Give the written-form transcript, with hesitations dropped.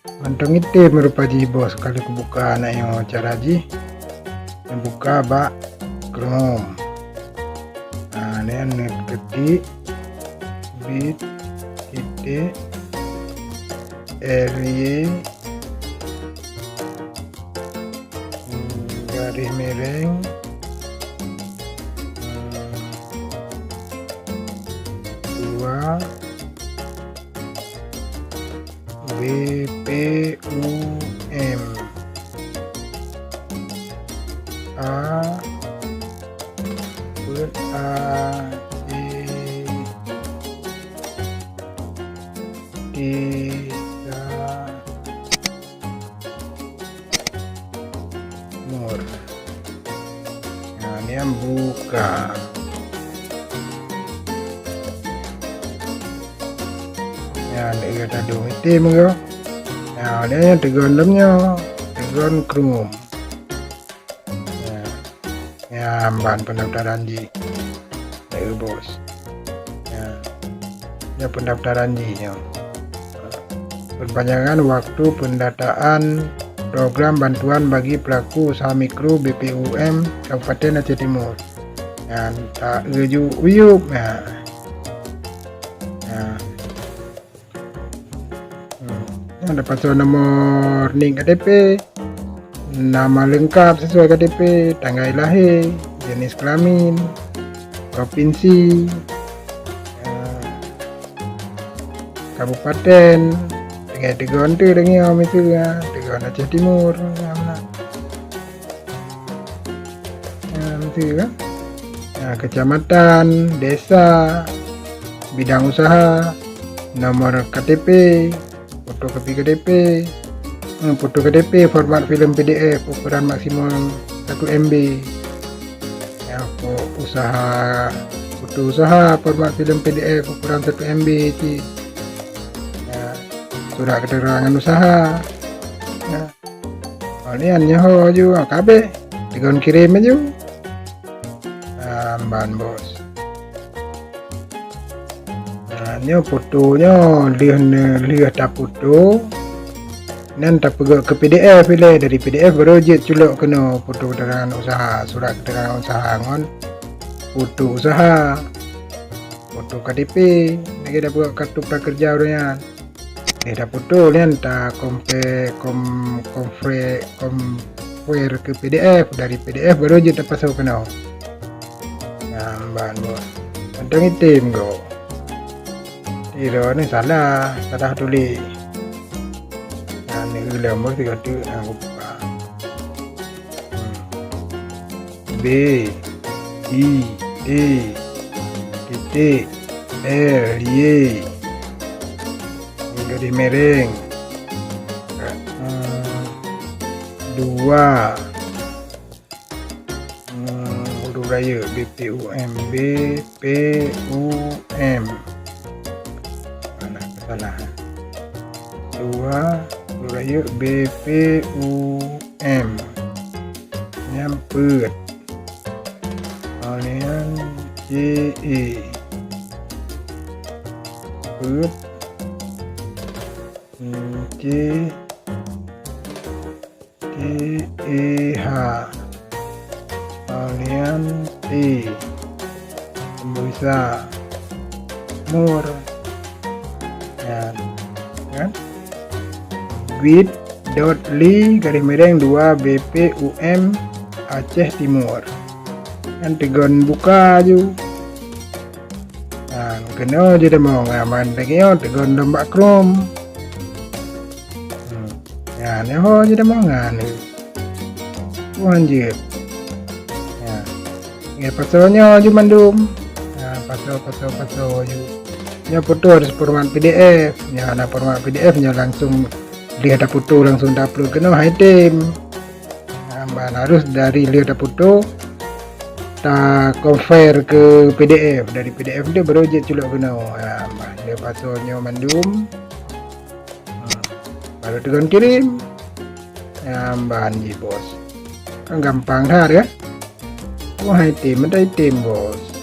Mantong itu merupa ji bos kali ku buka anak yang cara ji yang buka bak Chrome. Nah ini yang ketik bit titik ly garis miring dua BPUM A Mur. Nah ini yang buka. Ya ini ada dua item ya. Nah ini yang tegon dalamnya tegon Chrome. Ya bahan pendaftaran ji bos ya pendaftaran ji ya. Perpanjangan waktu pendataan program bantuan bagi pelaku usaha mikro BPUM Kabupaten Aceh Timur ya tak geju uyup ya. Ada pasalnya nomor ning KTP, nama lengkap sesuai KTP, tanggal lahir, jenis kelamin, provinsi, kabupaten, dengan tegon tu dengan itu ya, tegon Aceh Timur, itu kan, kecamatan, desa, bidang usaha, nomor KTP, fotokopi KTP, foto KTP format film PDF ukuran maksimum 1 MB ya, foto usaha format film PDF ukuran 1 MB ya, surat keterangan usaha ya. Ini nyaho juga KB digon kirim aja bahan bos. Ini fotonya lihat tak foto nanti pergi ke PDF pilih dari PDF baru je culuk kena foto keterangan usaha, surat keterangan usaha ngon foto usaha, foto KTP lagi dah buat kartu prakerja orangnya dia dah foto nanti compare ke PDF dari PDF baru je dapat pasal kena bahan bos tentang item go tidak ni salah tulis lembur 3 tu aku buka B I T titik L Y garis miring 2 huruf raya BPUM mana kesalahan 2 raya BPUM nyampet kemudian JE put TEH kemudian T bisa mur ya kan bit.ly garis miring 2 BPUM Aceh Timur kan tegon buka ju nah kena je dah mau ngaman lagi yo tegon lembak Chrome ya ni ho je dah mau ngan wanjir ya pasalnya ju mandum pasal ju ya foto harus format PDF ya ada format PDF nya langsung lihat foto langsung upload kena item harus dari lihat foto tak convert ke PDF dari PDF dia baru je culuk kena dia pasalnya mandum baru tekan kirim bahan je bos kan gampang dah ya item ada item bos.